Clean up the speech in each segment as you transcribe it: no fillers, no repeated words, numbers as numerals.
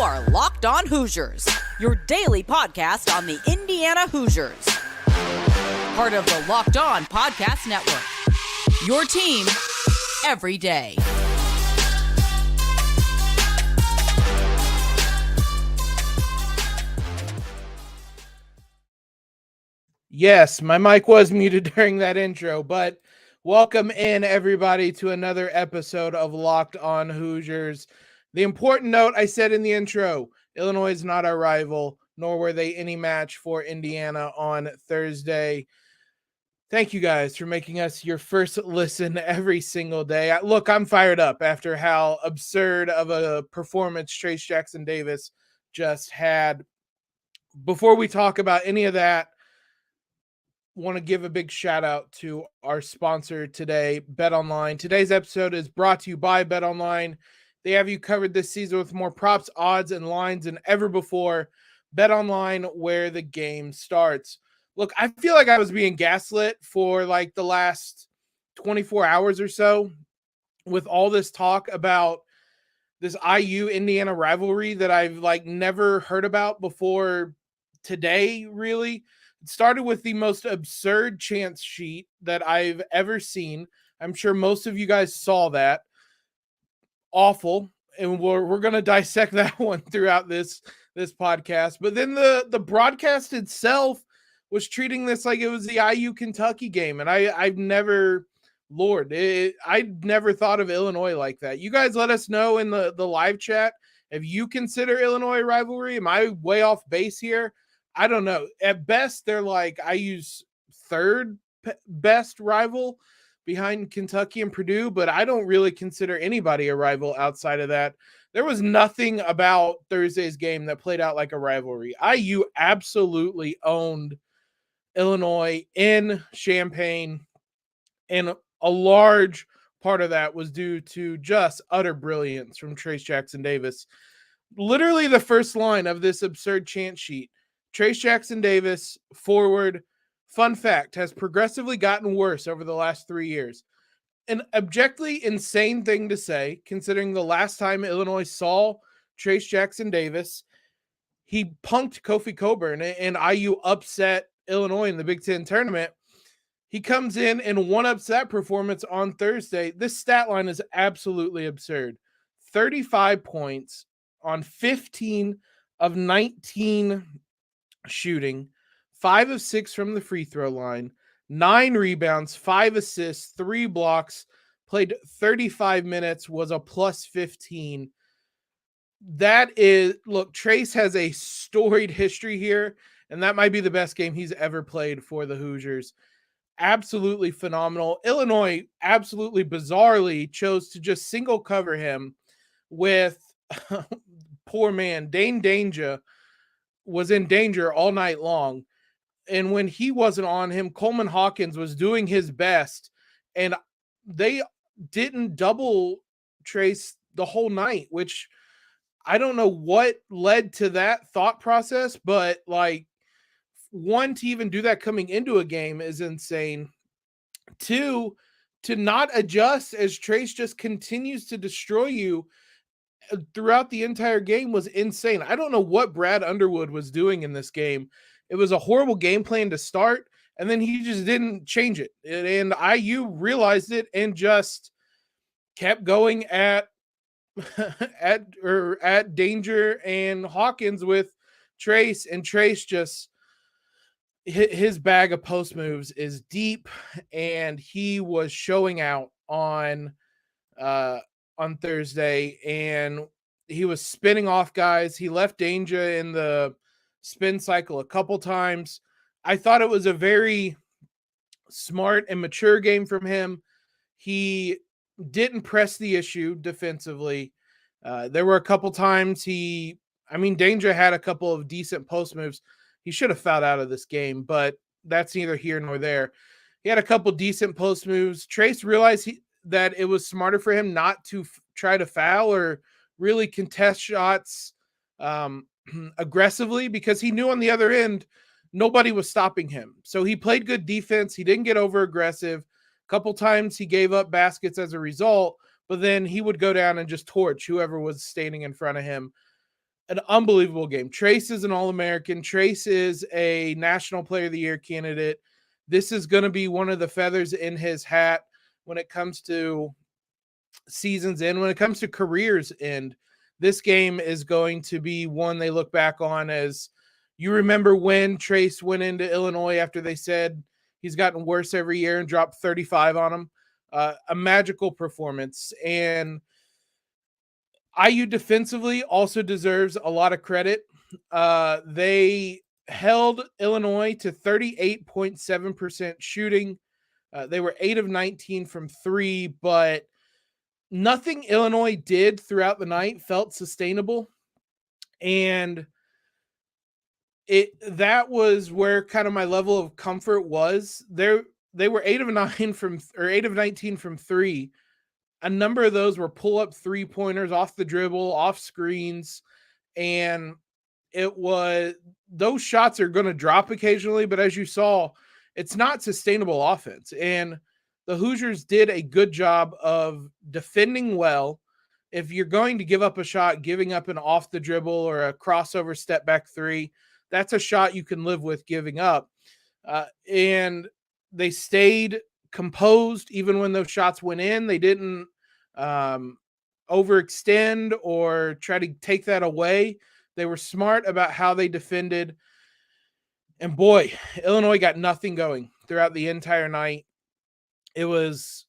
are Locked On Hoosiers, your daily podcast on the Indiana Hoosiers. Part of the Locked On Podcast Network, your team every day. Yes, my mic was muted during that intro, but welcome in everybody to another episode of Locked On Hoosiers. The important note I said in the intro, Illinois is not our rival, nor were they any match for Indiana on Thursday. Thank you guys for making us your first listen every single day. Look, I'm fired up after how absurd of a performance Trayce Jackson-Davis just had. Before we talk about any of that, want to give a big shout out to our sponsor today, BetOnline. Today's episode is brought to you by BetOnline. They have you covered this season with more props, odds, and lines than ever before. BetOnline, where the game starts. Look, I feel like I was being gaslit for like the last 24 hours or so with all this talk about this IU-Indiana rivalry that I've like never heard about before today, really. It started with the most absurd chance sheet that I've ever seen. I'm sure most of you guys saw that. Awful. And we're going to dissect that one throughout this podcast. But then the broadcast itself was treating this like it was the IU-Kentucky game. And I've never, I never thought of Illinois like that. You guys let us know in the live chat if you consider Illinois rivalry. Am I way off base here? I don't know. At best, they're like IU's third best rival behind Kentucky and Purdue, but I don't really consider anybody a rival outside of that. There was nothing about Thursday's game that played out like a rivalry. IU absolutely owned Illinois in Champaign, and a large part of that was due to just utter brilliance from Trayce Jackson-Davis. Literally the first line of this absurd chant sheet, Trayce Jackson-Davis, forward, fun fact, has progressively gotten worse over the last 3 years. An objectively insane thing to say, considering the last time Illinois saw Trayce Jackson-Davis, he punked Kofi Cockburn and IU upset Illinois in the Big Ten tournament. He comes in and one-ups that performance on Thursday. This stat line is absolutely absurd. 35 points on 15 of 19 shooting, 5 of 6 from the free throw line, 9 rebounds, 5 assists, 3 blocks, played 35 minutes, was a plus 15. That is, look, Trayce has a storied history here, and that might be the best game he's ever played for the Hoosiers. Absolutely phenomenal. Illinois absolutely bizarrely chose to just single cover him with poor man, Dane Danger was in danger all night long. And when he wasn't on him, Coleman Hawkins was doing his best. And they didn't double Trayce the whole night, which I don't know what led to that thought process. But like, one, to even do that coming into a game is insane. 2, to not adjust as Trayce just continues to destroy you throughout the entire game was insane. I don't know what Brad Underwood was doing in this game. It was a horrible game plan to start, and then he just didn't change it. And IU realized it and just kept going at Danger and Hawkins with Trayce, and Trayce just his bag of post moves is deep, and he was showing out on Thursday, and he was spinning off guys. He left Danger in the spin cycle a couple times. I thought it was a very smart and mature game from him. He didn't press the issue defensively. There were a couple times Danger had a couple of decent post moves. He should have fouled out of this game, but that's neither here nor there. He had a couple decent post moves. Trayce realized that it was smarter for him not to try to foul or really contest shots aggressively, because he knew on the other end nobody was stopping him. So he played good defense. He didn't get over aggressive. A couple times he gave up baskets as a result, but then he would go down and just torch whoever was standing in front of him. an unbelievable game. Trayce is an All-American. Trayce is a National Player of the Year candidate. This is going to be one of the feathers in his hat when it comes to seasons end, when it comes to careers end. This game is going to be one they look back on as, you remember when Trayce went into Illinois after they said he's gotten worse every year and dropped 35 on him. A magical performance. And IU defensively also deserves a lot of credit. They held Illinois to 38.7% shooting. They were 8 of 19 from 3, but nothing Illinois did throughout the night felt sustainable. And that was where kind of my level of comfort was. They were 8 of 9 from, or 8 of 19 from 3. A number of those were pull-up three-pointers off the dribble, off screens, and those shots are going to drop occasionally, but as you saw, it's not sustainable offense. And the Hoosiers did a good job of defending well. If you're going to give up a shot, giving up an off the dribble or a crossover step back three, that's a shot you can live with giving up. And they stayed composed even when those shots went in. They didn't overextend or try to take that away. They were smart about how they defended. And boy, Illinois got nothing going throughout the entire night. It was,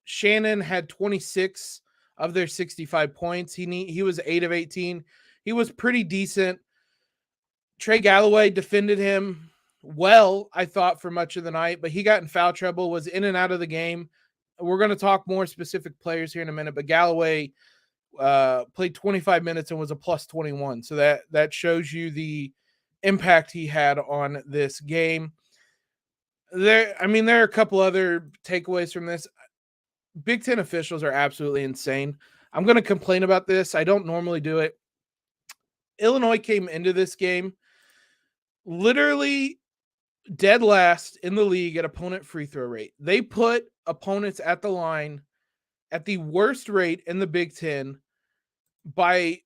Shannon had 26 of their 65 points. He was 8 of 18. He was pretty decent. Trey Galloway defended him well, I thought, for much of the night, but he got in foul trouble, was in and out of the game. We're going to talk more specific players here in a minute, but Galloway played 25 minutes and was a plus 21. So that shows you the impact he had on this game. There are a couple other takeaways from this. Big Ten officials are absolutely insane. I'm going to complain about this. I don't normally do it. Illinois came into this game literally dead last in the league at opponent free throw rate. They put opponents at the line at the worst rate in the Big Ten by,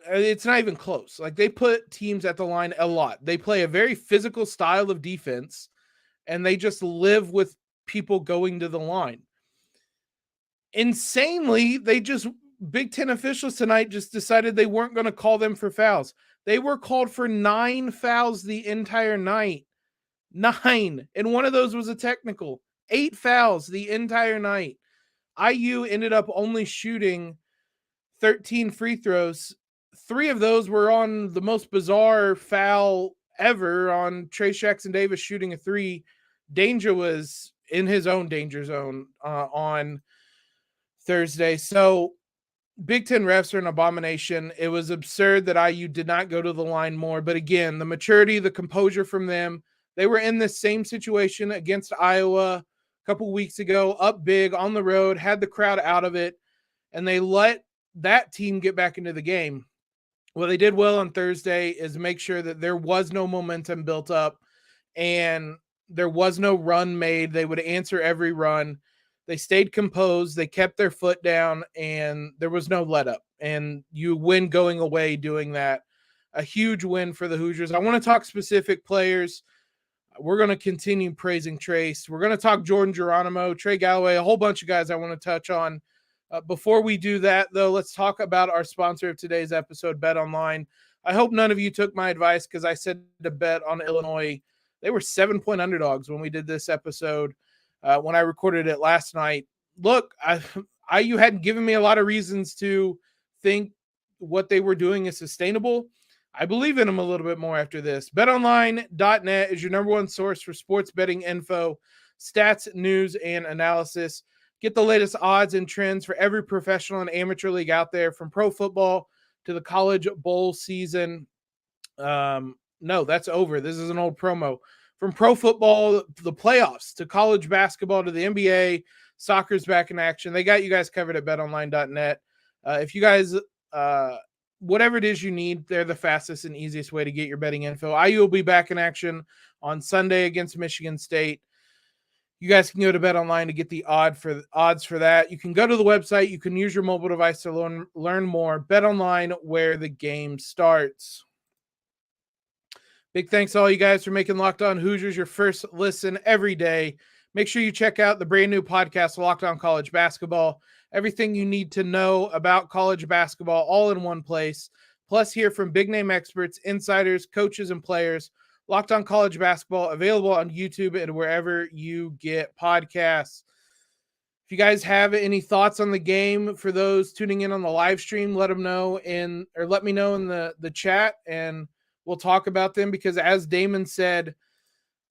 it's not even close. Like, they put teams at the line a lot. They play a very physical style of defense, and they just live with people going to the line. Insanely, Big Ten officials tonight just decided they weren't going to call them for fouls. They were called for 9 fouls the entire night. 9. And one of those was a technical. 8 fouls the entire night. IU ended up only shooting 13 free throws. 3 of those were on the most bizarre foul ever, on Trayce Jackson-Davis shooting a 3. Danger was in his own danger zone on Thursday. So Big Ten refs are an abomination. It was absurd that IU did not go to the line more. But again, the maturity, the composure from them. They were in this same situation against Iowa a couple weeks ago, up big on the road, had the crowd out of it, and they let that team get back into the game. What they did well on Thursday is make sure that there was no momentum built up and there was no run made. They would answer every run. They stayed composed. They kept their foot down, and there was no let up. And you win going away doing that. A huge win for the Hoosiers. I want to talk specific players. We're going to continue praising Trayce. We're going to talk Jordan Geronimo, Trey Galloway, a whole bunch of guys I want to touch on. Before we do that, though, let's talk about our sponsor of today's episode, BetOnline. I hope none of you took my advice, because I said to bet on Illinois. They were 7-point underdogs when we did this episode. When I recorded it last night. Look, IU hadn't given me a lot of reasons to think what they were doing is sustainable. I believe in them a little bit more after this. BetOnline.net is your number one source for sports betting info, stats, news, and analysis. Get the latest odds and trends for every professional and amateur league out there, from pro football to the college bowl season. No, that's over. This is an old promo. From pro football, the playoffs, to college basketball, to the NBA, soccer's back in action. They got you guys covered at betonline.net. If you guys, whatever it is you need, they're the fastest and easiest way to get your betting info. IU will be back in action on Sunday against Michigan State. You guys can go to Bet Online to get the odds for that. You can go to the website. You can use your mobile device to learn more. Bet Online, where the game starts. Big thanks to all you guys for making Locked On Hoosiers your first listen every day. Make sure you check out the brand new podcast, Locked On College Basketball. Everything you need to know about college basketball all in one place. Plus, hear from big name experts, insiders, coaches, and players. Locked On College Basketball, available on YouTube and wherever you get podcasts. If you guys have any thoughts on the game for those tuning in on the live stream, let me know in the chat, and we'll talk about them, because as Damon said,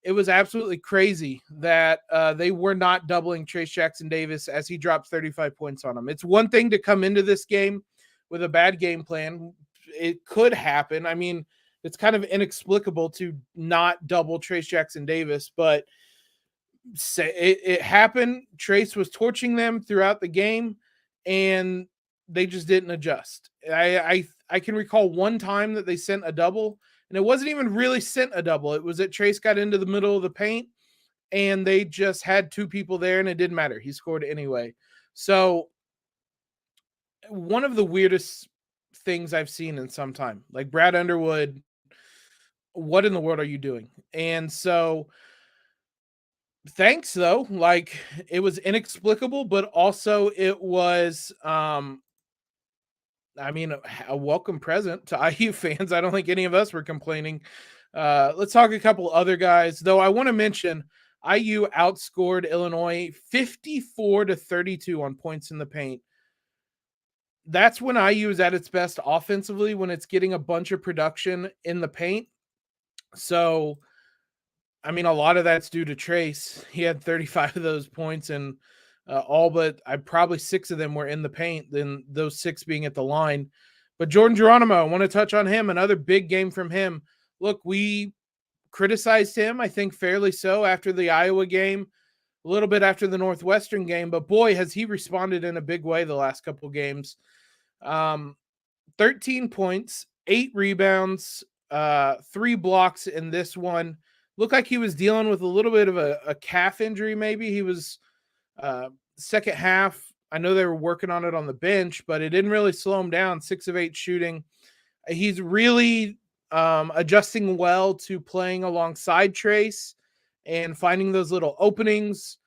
it was absolutely crazy that they were not doubling Trayce Jackson-Davis as he dropped 35 points on him. It's one thing to come into this game with a bad game plan. It could happen. I mean, it's kind of inexplicable to not double Trayce Jackson-Davis, but it happened. Trayce was torching them throughout the game, and they just didn't adjust. I can recall one time that they sent a double, and it wasn't even really sent a double. It was that Trayce got into the middle of the paint, and they just had two people there, and it didn't matter. He scored anyway. So one of the weirdest things I've seen in some time, like Brad Underwood, what in the world are you doing? And so thanks, though. Like, it was inexplicable, but also it was a welcome present to IU fans. I don't think any of us were complaining. Let's talk a couple other guys, though. I want to mention IU outscored Illinois 54-32 on points in the paint. That's when IU is at its best offensively, when it's getting a bunch of production in the paint. So, I mean, a lot of that's due to Trayce. He had 35 of those points, and all but probably 6 of them were in the paint, then those 6 being at the line. But Jordan Geronimo, I want to touch on him. Another big game from him. Look, we criticized him, I think fairly so, after the Iowa game, a little bit after the Northwestern game, but boy, has he responded in a big way the last couple games. 13 points, 8 rebounds, 3 blocks in this one. Looked like he was dealing with a little bit of a calf injury, maybe. He was second half. I know they were working on it on the bench, but it didn't really slow him down. 6 of 8 shooting. He's really adjusting well to playing alongside Trayce and finding those little openings.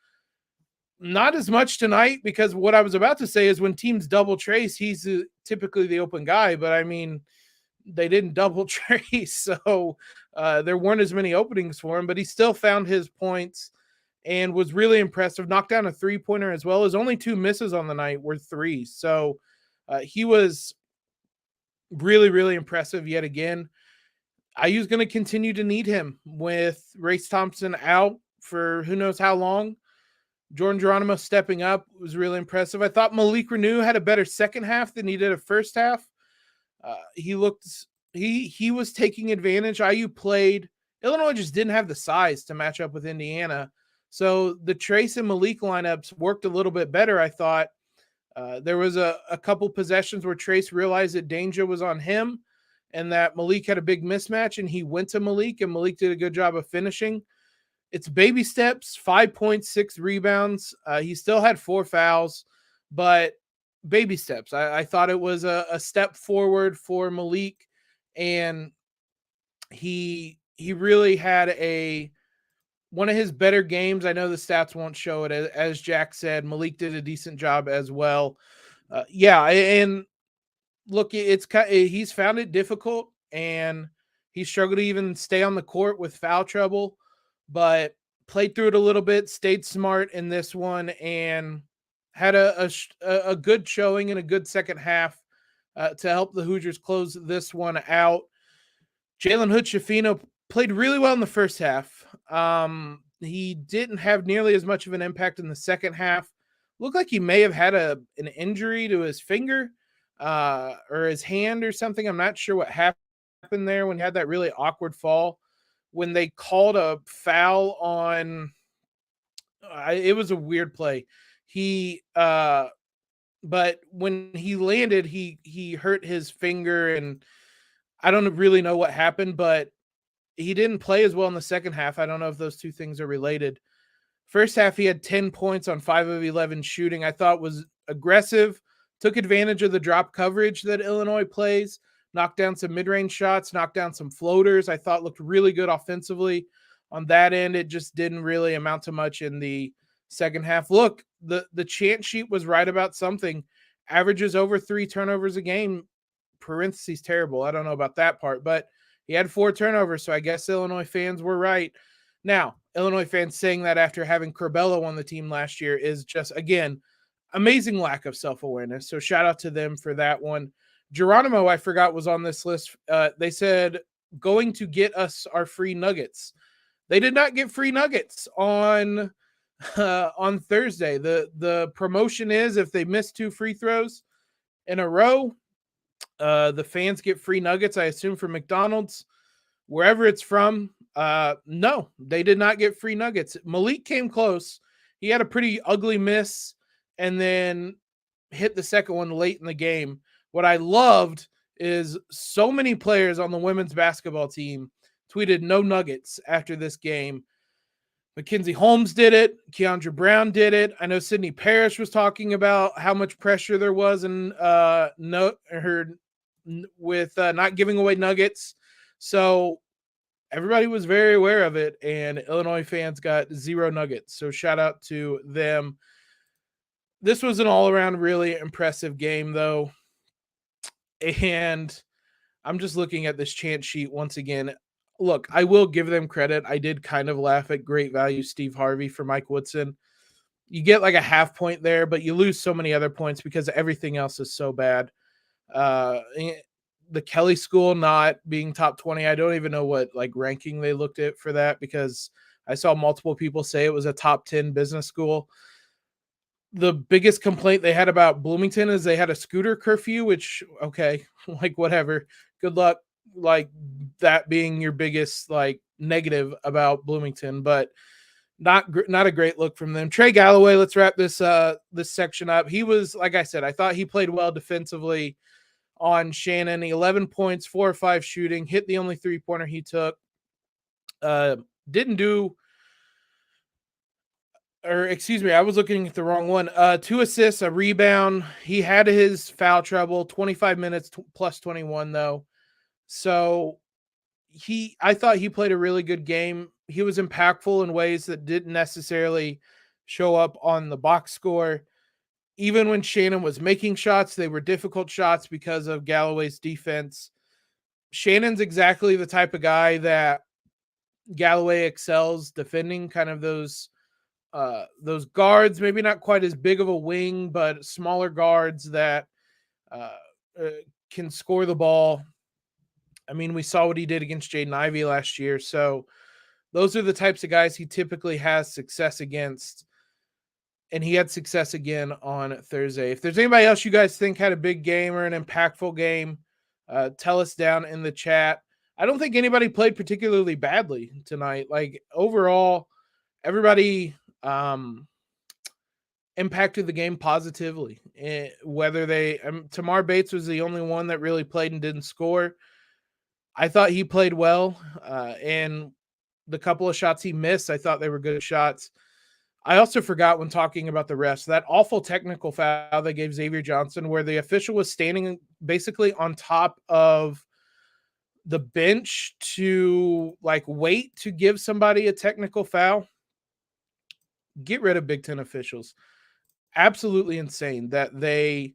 Not as much tonight, because what I was about to say is when teams double Trayce, he's typically the open guy, but I mean, they didn't double Trayce, so there weren't as many openings for him, but he still found his points and was really impressive. Knocked down a 3-pointer as well. His only 2 misses on the night were 3. So he was really, really impressive yet again. IU's going to continue to need him with Race Thompson out for who knows how long. Jordan Geronimo stepping up was really impressive. I thought Malik Renew had a better second half than he did a first half. He was taking advantage. IU played. Illinois just didn't have the size to match up with Indiana. So the Trayce and Malik lineups worked a little bit better, I thought. There was a couple possessions where Trayce realized that danger was on him and that Malik had a big mismatch, and he went to Malik, and Malik did a good job of finishing. It's baby steps, 5 points, 6 rebounds. He still had 4 fouls, but baby steps. I thought it was a step forward for Malik, and he really had one of his better games. I know the stats won't show it. As Jack said, Malik did a decent job as well. And look, he's found it difficult, and he struggled to even stay on the court with foul trouble, but played through it a little bit, stayed smart in this one, and had a good showing and a good second half to help the Hoosiers close this one out. Jalen Hood-Schifino played really well in the first half. He didn't have nearly as much of an impact in the second half. Looked like he may have had an injury to his finger or his hand or something. I'm not sure what happened there when he had that really awkward fall. When they called a foul on, it was a weird play. But when he landed, he hurt his finger, and I don't really know what happened, but he didn't play as well in the second half. I don't know if those two things are related. First half, he had 10 points on 5 of 11 shooting. I thought was aggressive, took advantage of the drop coverage that Illinois plays, knocked down some mid-range shots, knocked down some floaters. I thought looked really good offensively. On that end, it just didn't really amount to much in the second half. Look, the chant sheet was right about something. Averages over 3 turnovers a game, parentheses terrible. I don't know about that part, but he had 4 turnovers, so I guess Illinois fans were right. Now, Illinois fans saying that after having Corbello on the team last year is just, again, amazing lack of self-awareness. So shout out to them for that one. Geronimo, I forgot, was on this list. They said going to get us our free nuggets. They did not get free nuggets on Thursday. The promotion is if they miss 2 free throws in a row, the fans get free nuggets, I assume from McDonald's, wherever it's from. No, they did not get free nuggets. Malik came close. He had a pretty ugly miss and then hit the second one late in the game. What I loved is so many players on the women's basketball team tweeted no nuggets after this game. Mackenzie Holmes did it. Keandra Brown did it. I know Sydney Parrish was talking about how much pressure there was in not giving away nuggets. So everybody was very aware of it, and Illinois fans got 0 nuggets. So shout out to them. This was an all-around really impressive game, though. And I'm just looking at this chant sheet once again. Look, I will give them credit. I did kind of laugh at great value Steve Harvey for Mike Woodson. You get like a half point there, but you lose so many other points because everything else is so bad. The Kelly School not being top 20, I don't even know what like ranking they looked at for that because I saw multiple people say it was a top 10 business school. The biggest complaint they had about Bloomington is they had a scooter curfew, which, okay, like whatever. Good luck, like that being your biggest like negative about Bloomington, but not a great look from them. Trey Galloway, let's wrap this section up. He was, like I said, I thought he played well defensively on Shannon. 11 points, 4 or 5 shooting, hit the only 3-pointer he took. Didn't do, or excuse me, I was looking at the wrong one. 2 assists, a rebound. He had his foul trouble, 25 minutes plus 21 though. So I thought he played a really good game. He was impactful in ways that didn't necessarily show up on the box score. Even when Shannon was making shots, they were difficult shots because of Galloway's defense. Shannon's exactly the type of guy that Galloway excels defending, kind of those guards, maybe not quite as big of a wing, but smaller guards that can score the ball. I mean, we saw what he did against Jaden Ivey last year. So those are the types of guys he typically has success against. And he had success again on Thursday. If there's anybody else you guys think had a big game or an impactful game, tell us down in the chat. I don't think anybody played particularly badly tonight. Like overall, everybody impacted the game positively. Whether Tamar Bates was the only one that really played and didn't score. I thought he played well, and the couple of shots he missed, I thought they were good shots. I also forgot when talking about the refs, that awful technical foul they gave Xavier Johnson where the official was standing basically on top of the bench to like wait to give somebody a technical foul. Get rid of Big Ten officials. Absolutely insane that they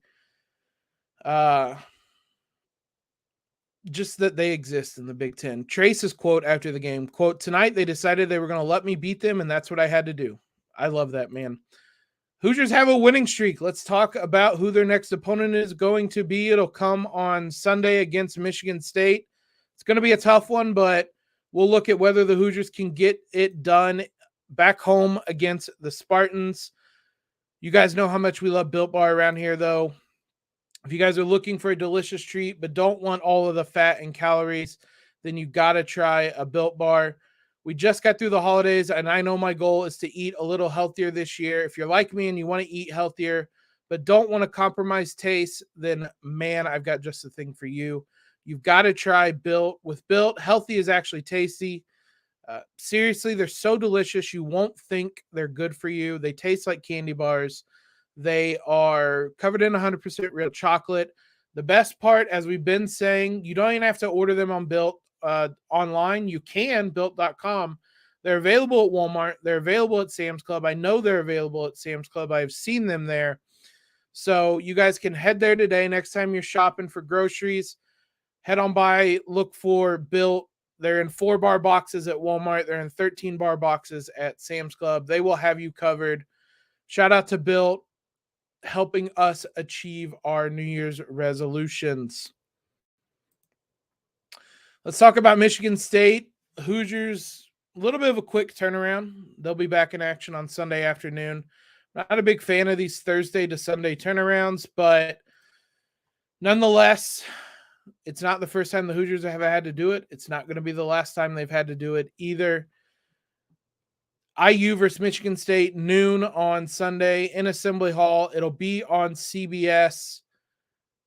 just that they exist in the Big Ten. Trayce's quote after the game, quote, "Tonight they decided they were going to let me beat them, and that's what I had to do." I love that, man. Hoosiers have a winning streak. Let's talk about who their next opponent is going to be. It'll come on Sunday against Michigan State. It's going to be a tough one, but we'll look at whether the Hoosiers can get it done back home against the Spartans. You guys know how much we love Built Bar around here, though. If you guys are looking for a delicious treat but don't want all of the fat and calories, then you got to try a Built Bar. We just got through the holidays, and I know my goal is to eat a little healthier this year. If you're like me and you want to eat healthier but don't want to compromise taste, then, man, I've got just the thing for you. You've got to try Built. With Built, healthy is actually tasty. Seriously, they're so delicious. You won't think they're good for you. They taste like candy bars. They are covered in 100% real chocolate. The best part, as we've been saying, you don't even have to order them on Built online. You can, Built.com. They're available at Walmart. They're available at Sam's Club. I know they're available at Sam's Club. I've seen them there. So you guys can head there today. Next time you're shopping for groceries, head on by, look for Built. They're in 4-bar boxes at Walmart. They're in 13-bar boxes at Sam's Club. They will have you covered. Shout out to Built, helping us achieve our New Year's resolutions. Let's talk about Michigan State. Hoosiers, a little bit of a quick turnaround. They'll be back in action on Sunday afternoon. Not a big fan of these Thursday to Sunday turnarounds, but nonetheless, it's not the first time the Hoosiers have had to do it. It's not going to be the last time they've had to do it either. IU versus Michigan State, noon on Sunday in Assembly Hall. It'll be on CBS.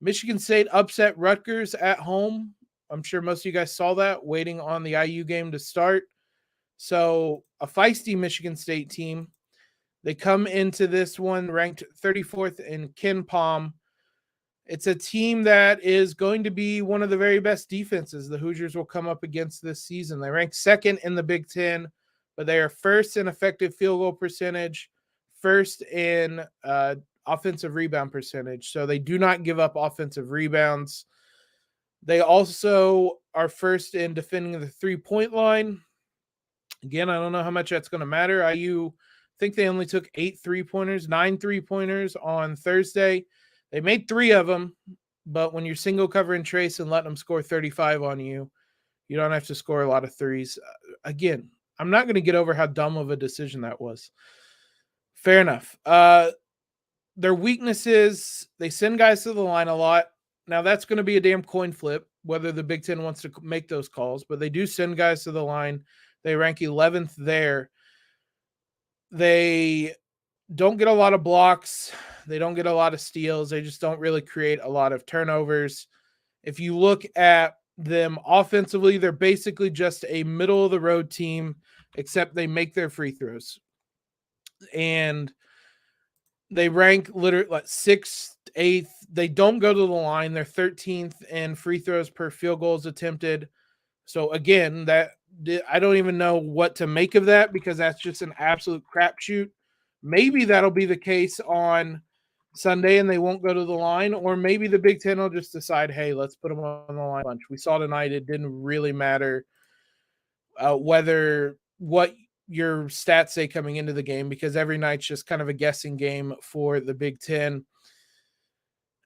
Michigan State upset Rutgers at home. I'm sure most of you guys saw that, waiting on the IU game to start. So a feisty Michigan State team. They come into this one ranked 34th in KenPom. It's a team that is going to be one of the very best defenses the Hoosiers will come up against this season. They rank second in the Big Ten, but they are first in effective field goal percentage, first in offensive rebound percentage. So they do not give up offensive rebounds. They also are first in defending the three-point line. Again, I don't know how much that's going to matter. IU, I think they only took 9 3-pointers on Thursday. They made 3 of them, but when you're single covering Trayce and letting them score 35 on you, you don't have to score a lot of threes. Again, I'm not going to get over how dumb of a decision that was. Fair enough. Their weaknesses, they send guys to the line a lot. Now, that's going to be a damn coin flip, whether the Big Ten wants to make those calls, but they do send guys to the line. They rank 11th there. They don't get a lot of blocks. They don't get a lot of steals. They just don't really create a lot of turnovers. If you look at them offensively, they're basically just a middle-of-the-road team, except they make their free throws. And they rank literally like 6th, 8th. They don't go to the line. They're 13th in free throws per field goals attempted. So, again, that I don't even know what to make of that, because that's just an absolute crapshoot. Maybe that'll be the case on Sunday and they won't go to the line, or maybe the Big Ten will just decide, hey, let's put them on the line a bunch. We saw tonight it didn't really matter what your stats say coming into the game, because every night's just kind of a guessing game for the Big Ten.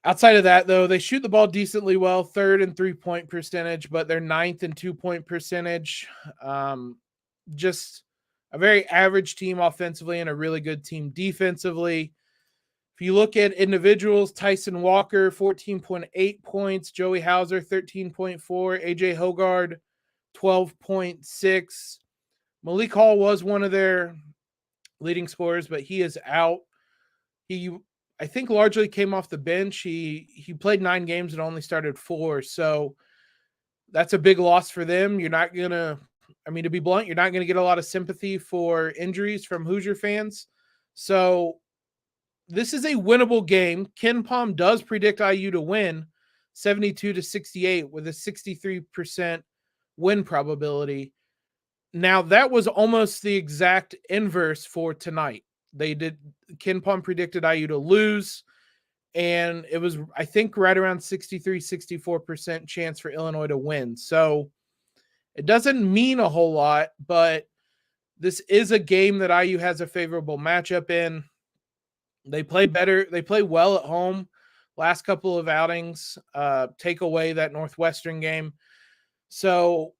Outside of that, though, they shoot the ball decently well, 3rd in 3-point percentage, but they're 9th in 2-point percentage. Just a very average team offensively and a really good team defensively. If you look at individuals, Tyson Walker, 14.8 points, Joey Hauser, 13.4, AJ Hogard, 12.6. Malik Hall was one of their leading scorers, but he is out. He, I think, largely came off the bench. He played 9 games and only started 4. So that's a big loss for them. You're not going to, to be blunt, you're not going to get a lot of sympathy for injuries from Hoosier fans. So this is a winnable game. KenPom does predict IU to win 72-68 with a 63% win probability. Now, that was almost the exact inverse for tonight. KenPom predicted IU to lose, and it was, I think, right around 63-64% chance for Illinois to win. So it doesn't mean a whole lot, but this is a game that IU has a favorable matchup in. They play better. They play well at home. Last couple of outings, take away that Northwestern game. So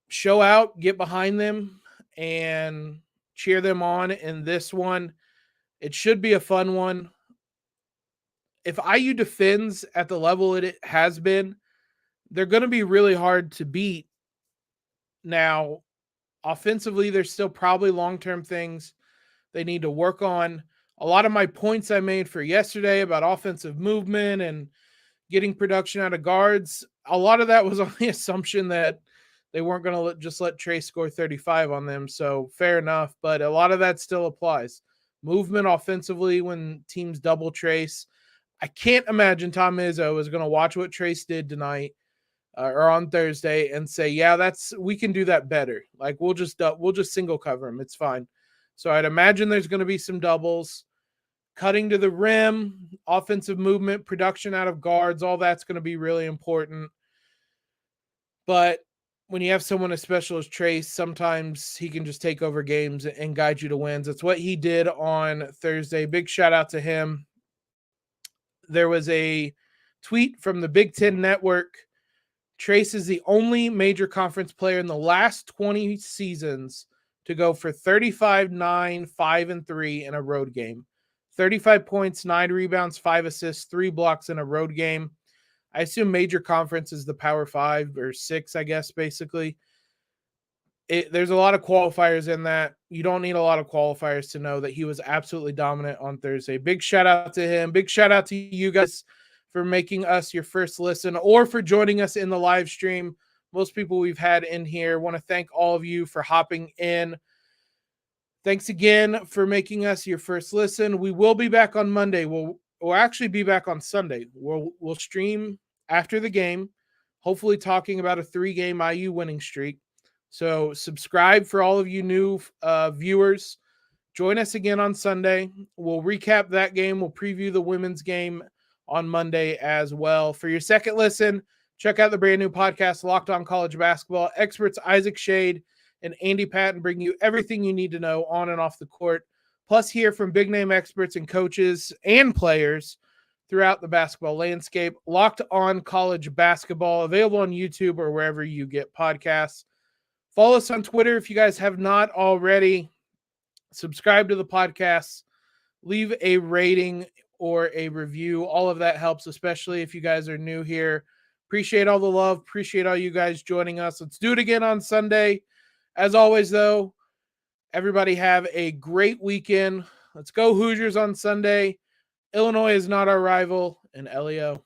show out, get behind them, and cheer them on in this one. It should be a fun one. If IU defends at the level it has been, they're going to be really hard to beat. Now, offensively, there's still probably long-term things they need to work on. A lot of my points I made for yesterday about offensive movement and getting production out of guards, a lot of that was on the assumption that they weren't going to just let Trey score 35 on them. So fair enough. But a lot of that still applies. Movement offensively when teams double Trayce. I can't imagine Tom Izzo is going to watch what Trayce did tonight or on Thursday and say, yeah, we can do that better. Like we'll just single cover him. It's fine. So I'd imagine there's going to be some doubles. Cutting to the rim, offensive movement, production out of guards, all that's going to be really important. But when you have someone as special as Trayce, sometimes he can just take over games and guide you to wins. That's what he did on Thursday. Big shout out to him. There was a tweet from the Big Ten Network. Trayce is the only major conference player in the last 20 seasons to go for 35, 9, 5, and 3 in a road game. 35 points, 9 rebounds, 5 assists, 3 blocks in a road game. I assume major conference is the Power 5 or 6, I guess, basically. There's a lot of qualifiers in that. You don't need a lot of qualifiers to know that he was absolutely dominant on Thursday. Big shout out to him. Big shout out to you guys for making us your first listen or for joining us in the live stream. Most people we've had in here. Want to thank all of you for hopping in. Thanks again for making us your first listen. We will be back on Monday. We'll actually be back on Sunday. We'll stream after the game, hopefully talking about a 3-game IU winning streak. So subscribe for all of you new viewers. Join us again on Sunday. We'll recap that game. We'll preview the women's game on Monday as well. For your second listen, check out the brand new podcast, Locked On College Basketball. Experts Isaac Shade and Andy Patton bring you everything you need to know on and off the court, plus hear from big-name experts and coaches and players throughout the basketball landscape. Locked On College Basketball, available on YouTube or wherever you get podcasts. Follow us on Twitter if you guys have not already. Subscribe to the podcast. Leave a rating or a review. All of that helps, especially if you guys are new here. Appreciate all the love. Appreciate all you guys joining us. Let's do it again on Sunday. As always, though, everybody have a great weekend. Let's go Hoosiers on Sunday. Illinois is not our rival, and LEO.